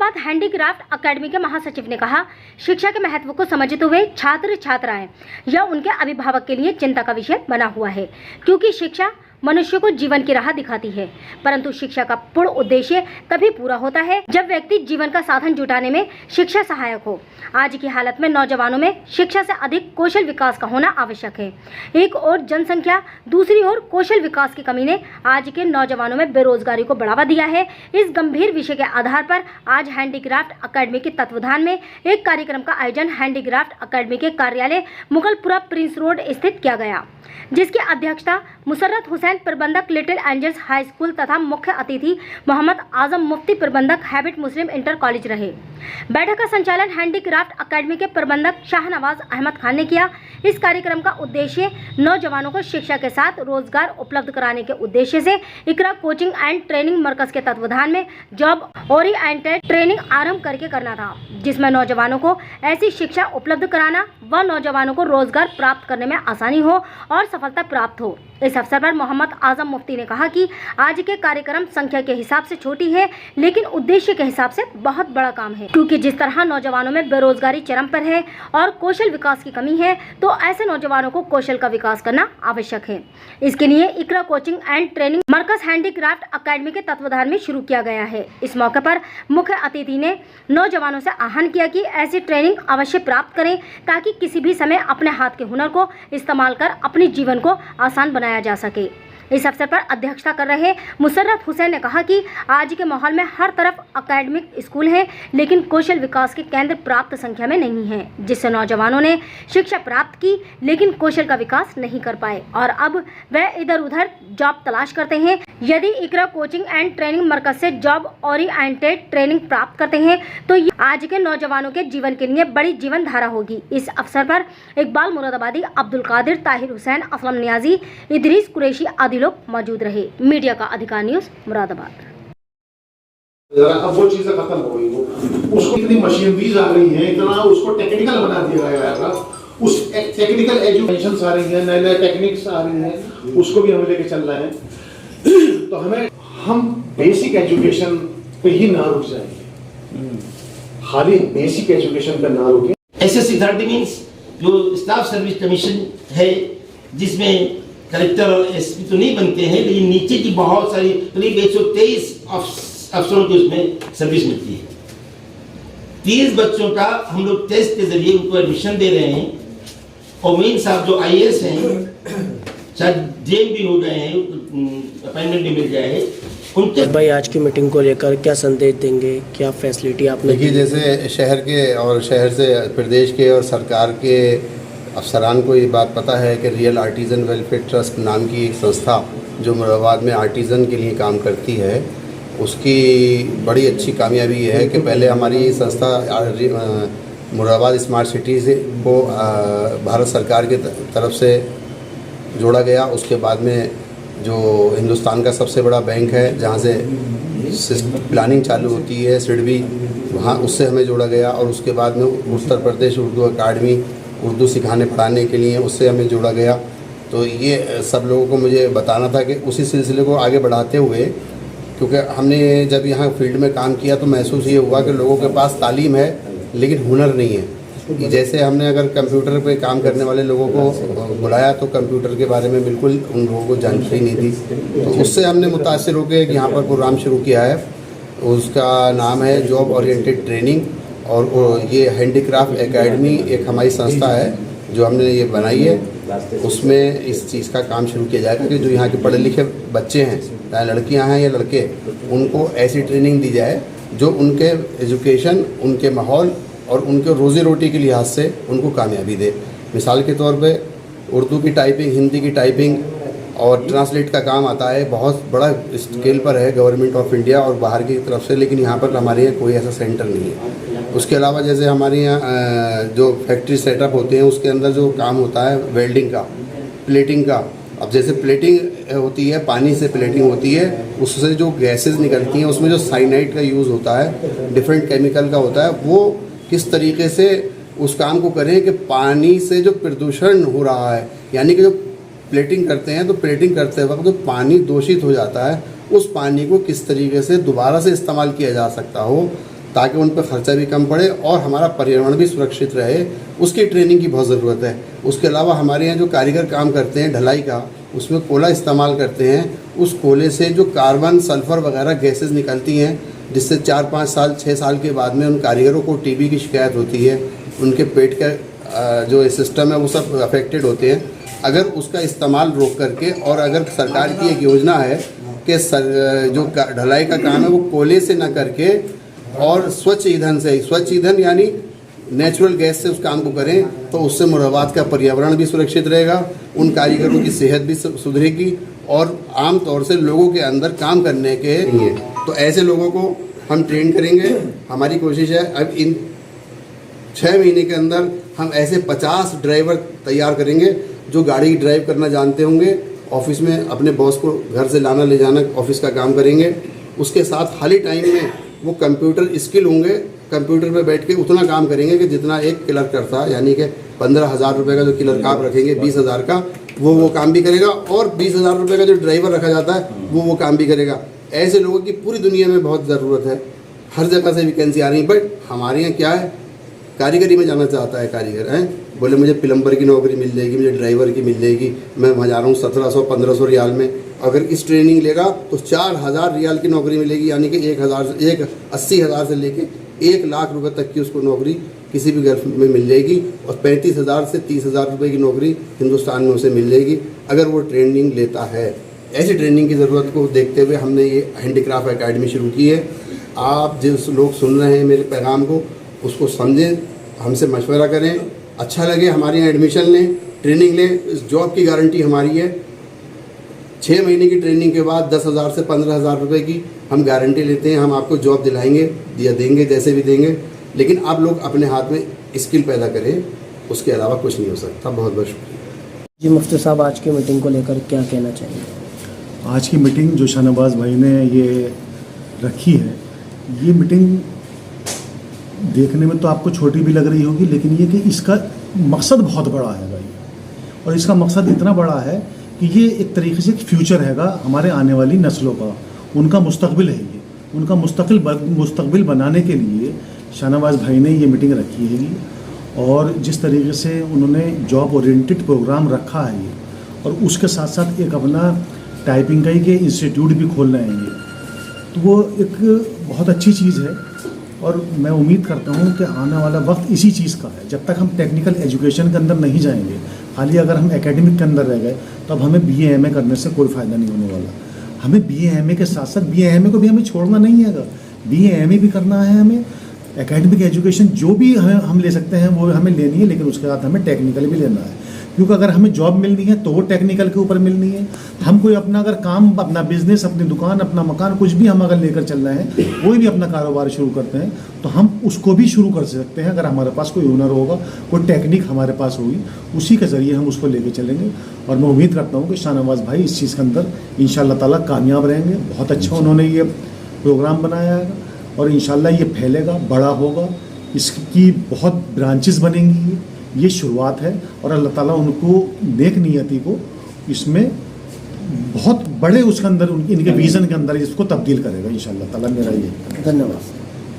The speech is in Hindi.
हैदराबाद हैंडीक्राफ्ट अकेडमी के महासचिव ने कहा, शिक्षा के महत्व को समझते हुए छात्र छात्राएं या उनके अभिभावक के लिए चिंता का विषय बना हुआ है, क्योंकि शिक्षा मनुष्य को जीवन की राह दिखाती है, परंतु शिक्षा का पूर्ण उद्देश्य तभी पूरा होता है जब व्यक्ति जीवन का साधन जुटाने में शिक्षा सहायक हो। आज की हालत में नौजवानों में शिक्षा से अधिक कौशल विकास का होना आवश्यक है। एक ओर जनसंख्या, दूसरी ओर कौशल विकास की कमी ने आज के नौजवानों में बेरोजगारी को बढ़ावा दिया है। इस गंभीर विषय के आधार पर आज हैंडीक्राफ्ट अकेडमी के तत्वाधान में एक कार्यक्रम का आयोजन हैंडीक्राफ्ट अकेडमी के कार्यालय मुगलपुरा प्रिंस रोड स्थित किया गया, जिसकी अध्यक्षता मुसर्रत हुसैन प्रबंधक लिटिल एंजल्स हाई स्कूल तथा मुख्य अतिथि मोहम्मद आजम मुफ्ती प्रबंधक हैबिट मुस्लिम इंटर कॉलेज रहे। बैठक का संचालन हैंडीक्राफ्ट अकेडमी के प्रबंधक शाहनवाज अहमद खान ने किया। इस कार्यक्रम का उद्देश्य नौजवानों को शिक्षा के साथ रोजगार उपलब्ध कराने के उद्देश्य से इकरा कोचिंग एंड ट्रेनिंग मरकज के तत्वाधान में जॉब ओरिएंटेड ट्रेनिंग आरंभ करके करना था, जिसमें नौजवानों को ऐसी शिक्षा उपलब्ध कराना व नौजवानों को रोजगार प्राप्त करने में आसानी हो और सफलता प्राप्त हो। इस अवसर पर मोहम्मद आजम मुफ्ती ने कहा कि आज के कार्यक्रम संख्या के हिसाब से छोटी है, लेकिन उद्देश्य के हिसाब से बहुत बड़ा काम है, क्योंकि जिस तरह नौजवानों में बेरोजगारी चरम पर है और कौशल विकास की कमी है, तो ऐसे नौजवानों को कौशल का विकास करना आवश्यक है। इसके लिए इकरा कोचिंग एंड ट्रेनिंग मरकज हैंडीक्राफ्ट अकेडमी के तत्वाधान में शुरू किया गया है। इस मौके पर मुख्य अतिथि ने नौजवानों से आह्वान किया कि ऐसी ट्रेनिंग अवश्य प्राप्त करें, ताकि किसी भी समय अपने हाथ के हुनर को इस्तेमाल कर अपने जीवन को आसान बनाया जा सके। इस अवसर पर अध्यक्षता कर रहे मुसर्रत हुसैन ने कहा कि आज के माहौल में हर तरफ अकेडमिक स्कूल हैं, लेकिन कौशल विकास के केंद्र प्राप्त संख्या में नहीं हैं, जिससे नौजवानों ने शिक्षा प्राप्त की लेकिन कौशल का विकास नहीं कर पाए और अब वह इधर उधर जॉब तलाश करते हैं। यदि इकरा कोचिंग एंड ट्रेनिंग मरकज से जॉब ओरिएंटेड ट्रेनिंग प्राप्त करते हैं तो ये आज के नौजवानों के जीवन के लिए बड़ी जीवन धारा होगी। इस अवसर पर इकबाल मुरादाबादी, अब्दुल कादिर, ताहिर हुसैन, असलम नियाजी, इदरीस कुरैशी आदि लोग मौजूद रहे। मीडिया का अधिकार न्यूज़ मुरादाबाद। अब वो चीजें खत्म हो गई, वो उसको इतनी मशीनरीज आ गई हैं, इतना उसको टेक्निकल बना दिया गया है, उस टेक्निकल एजुकेशन आ रही है, नए नए टेक्निक्स आ रही हैं, उसको भी हमें लेके चल रहे हैं। तो हम बेसिक एजुकेशन पे ही ना रुक जाएंगे, खाली बेसिक एजुकेशन पे ना रुकें। SSC 30 मीन्स जो स्टाफ सर्विस कमीशन है, जिसमें कलेक्टर और एसपी तो नहीं बनते हैं, लेकिन नीचे की बहुत सारी करीब 123 अफसरों की उसमें सर्विस मिलती है। 30 बच्चों का हम लोग टेस्ट के जरिए उनको एडमिशन दे रहे हैं और मेन साहब जो IAS हैं, शायद जेल भी हो गए हैं, अपॉइंटमेंट भी मिल जाए उनके। भाई आज की मीटिंग को लेकर क्या संदेश देंगे, क्या फैसिलिटी आपने? देखिए, जैसे शहर के और शहर से प्रदेश के और सरकार के अफसरान को ये बात पता है कि रियल आर्टिज़न वेलफेयर ट्रस्ट नाम की एक संस्था जो मुरादाबाद में आर्टिज़न के लिए काम करती है, उसकी बड़ी अच्छी कामयाबी ये है कि पहले हमारी संस्था मुरादाबाद स्मार्ट सिटी से को भारत सरकार की तरफ से जोड़ा गया। उसके बाद में जो हिंदुस्तान का सबसे बड़ा बैंक है जहाँ से प्लानिंग चालू होती है, सिडबी, वहाँ उससे हमें जोड़ा गया। और उसके बाद में उत्तर प्रदेश उर्दू अकादमी उर्दू सिखाने पढ़ाने के लिए उससे हमें जोड़ा गया। तो ये सब लोगों को मुझे बताना था कि उसी सिलसिले को आगे बढ़ाते हुए, क्योंकि हमने जब यहाँ फील्ड में काम किया तो महसूस ये हुआ कि लोगों के पास तालीम है लेकिन हुनर नहीं है। जैसे हमने अगर कंप्यूटर पे काम करने वाले लोगों को बुलाया तो कंप्यूटर के बारे में बिल्कुल उन लोगों को जानकारी नहीं थी। तो उससे हमने मुतासिर होकर यहाँ पर प्रोग्राम शुरू किया है, उसका नाम है जॉब ओरिएंटेड ट्रेनिंग। और ये हैंडीक्राफ्ट एकेडमी एक हमारी संस्था है जो हमने ये बनाई है, उसमें इस चीज़ का काम शुरू किया जाएगा कि जो यहाँ के पढ़े लिखे बच्चे हैं, चाहे लड़कियाँ हैं या लड़के, उनको ऐसी ट्रेनिंग दी जाए जो उनके एजुकेशन, उनके माहौल और उनके रोज़ी रोटी के लिहाज से उनको कामयाबी दे। मिसाल के तौर पे उर्दू की टाइपिंग, हिंदी की टाइपिंग और ट्रांसलेट का काम आता है, बहुत बड़ा स्केल पर है गवर्नमेंट ऑफ इंडिया और बाहर की तरफ से, लेकिन यहाँ पर हमारे यहाँ कोई ऐसा सेंटर नहीं है। उसके अलावा जैसे हमारे यहाँ जो फैक्ट्री सेटअप होते हैं उसके अंदर जो काम होता है वेल्डिंग का, प्लेटिंग का, अब जैसे प्लेटिंग होती है, पानी से प्लेटिंग होती है, उससे जो गैसेस निकलती हैं उसमें जो साइनाइड का यूज़ होता है, डिफरेंट केमिकल का होता है, वो किस तरीके से उस काम को करें कि पानी से जो प्रदूषण हो रहा है, यानी कि जो प्लेटिंग करते हैं तो प्लेटिंग करते वक्त जो पानी दूषित हो जाता है, उस पानी को किस तरीके से दोबारा से इस्तेमाल किया जा सकता हो ताकि उन पर खर्चा भी कम पड़े और हमारा पर्यावरण भी सुरक्षित रहे। उसकी ट्रेनिंग की बहुत ज़रूरत है। उसके अलावा हमारे यहाँ जो कारीगर काम करते हैं ढलाई का, उसमें कोयला इस्तेमाल करते हैं। उस कोयले से जो कार्बन, सल्फ़र वगैरह गैसेस निकलती हैं, जिससे 4-5 साल 6 साल के बाद में उन कारीगरों को टीबी की शिकायत होती है, उनके पेट का जो सिस्टम है वो सब अफेक्टेड होते हैं। अगर उसका इस्तेमाल रोक करके, और अगर सरकार की एक योजना है कि जो ढलाई का काम है वो कोयले से न करके और स्वच्छ ईंधन से, स्वच्छ ईंधन यानी नेचुरल गैस से उस काम को करें, तो उससे मुरादाबाद का पर्यावरण भी सुरक्षित रहेगा, उन कारीगरों की सेहत भी सुधरेगी और आम तौर से लोगों के अंदर काम करने के लिए, तो ऐसे लोगों को हम ट्रेन करेंगे। हमारी कोशिश है अब इन 6 महीने के अंदर हम ऐसे 50 ड्राइवर तैयार करेंगे जो गाड़ी ड्राइव करना जानते होंगे, ऑफिस में अपने बॉस को घर से लाना ले जाना ऑफिस का काम करेंगे। उसके साथ खाली टाइम में वो कंप्यूटर स्किल होंगे, कंप्यूटर पे बैठ के उतना काम करेंगे कि जितना एक क्लर्क करता है, यानी कि 15,000 रुपये का जो क्लर्क आप रखेंगे 20,000 का वो काम भी करेगा, और 20,000 रुपये का जो ड्राइवर रखा जाता है वो काम भी करेगा। ऐसे लोगों की पूरी दुनिया में बहुत ज़रूरत है, हर जगह से वैकेंसी आ रही है। बट हमारे यहाँ क्या है, कारीगरी में जाना चाहता है कारीगर हैं, बोले मुझे प्लम्बर की नौकरी मिल जाएगी, मुझे ड्राइवर की मिल जाएगी, मैं वहाँ जा रहा हूँ 1700-1500 रियाल में। अगर इस ट्रेनिंग लेगा तो 4,000 रियाल की नौकरी मिलेगी, यानी कि 80,000 से लेके 1 लाख रुपए तक की उसको नौकरी किसी भी गल्फ में मिल जाएगी, और 35,000 से 30,000 रुपये की नौकरी हिंदुस्तान में उसे मिल जाएगी अगर वो ट्रेनिंग लेता है। ऐसी ट्रेनिंग की ज़रूरत को देखते हुए हमने ये हैंडीक्राफ्ट एकेडमी शुरू की है। आप जिस लोग सुन रहे हैं मेरे पैगाम को, उसको समझें, हमसे मशवरा करें, अच्छा लगे हमारे यहाँ एडमिशन लें, ट्रेनिंग लें। इस जॉब की गारंटी हमारी है। 6 महीने की ट्रेनिंग के बाद 10,000 से 15,000 रुपये की हम गारंटी लेते हैं। हम आपको जॉब दिलाएंगे या देंगे, जैसे भी देंगे, लेकिन आप लोग अपने हाथ में स्किल पैदा करें, उसके अलावा कुछ नहीं हो सकता। बहुत बहुत शुक्रिया जी। मुफ्ती साहब, आज की मीटिंग को लेकर क्या कहना चाहिए? आज की मीटिंग जो शाहनवाज भाई ने ये रखी है, ये मीटिंग देखने में तो आपको छोटी भी लग रही होगी, लेकिन ये कि इसका मकसद बहुत बड़ा है भाई, और इसका मकसद इतना बड़ा है कि ये एक तरीके से फ्यूचर हैगा हमारे आने वाली नस्लों का, उनका मुस्तकबिल है। ये उनका मुस्तकबिल बनाने के लिए शाहनवाज भाई ने ये मीटिंग रखी है, और जिस तरीके से उन्होंने जॉब ओरिएंटेड प्रोग्राम रखा है ये, और उसके साथ साथ एक अपना टाइपिंग का ही के इंस्टीट्यूट भी खोल रहे हैं ये, तो वो एक बहुत अच्छी चीज़ है। और मैं उम्मीद करता हूँ कि आने वाला वक्त इसी चीज़ का है। जब तक हम टेक्निकल एजुकेशन के अंदर नहीं जाएंगे, खाली अगर हम एकेडमिक के अंदर रह गए, तो अब हमें BA MA करने से कोई फ़ायदा नहीं होने वाला। हमें BA MA के साथ साथ BA MA को भी हमें छोड़ना नहीं है, BA MA भी करना है हमें। एकेडमिक एजुकेशन जो भी हम ले सकते हैं वो हमें लेनी है, लेकिन उसके साथ हमें टेक्निकल भी लेना है, क्योंकि अगर हमें जॉब मिलनी है तो वो टेक्निकल के ऊपर मिलनी है। हम कोई अपना अगर काम, अपना बिजनेस, अपनी दुकान, अपना मकान, कुछ भी हम अगर लेकर चल रहे हैं, कोई भी अपना कारोबार शुरू करते हैं, तो हम उसको भी शुरू कर सकते हैं अगर हमारे पास कोई हुनर होगा, कोई टेक्निक हमारे पास होगी, उसी के ज़रिए हम उसको लेके चलेंगे। और मैं उम्मीद करता हूँ कि शाहनवाज भाई इस चीज़ के अंदर इंशाअल्लाह ताला कामयाब रहेंगे। बहुत अच्छा उन्होंने ये प्रोग्राम बनाया है, और इंशाअल्लाह ये फैलेगा, बड़ा होगा, इसकी बहुत ब्रांचेस बनेंगी। ये शुरुआत है, और अल्लाह ताला उनको नेक नियति को इसमें बहुत बड़े उसके अंदर, इनके विज़न के अंदर इसको तब्दील करेगा इंशाअल्लाह ताला। मेरा ये धन्यवाद।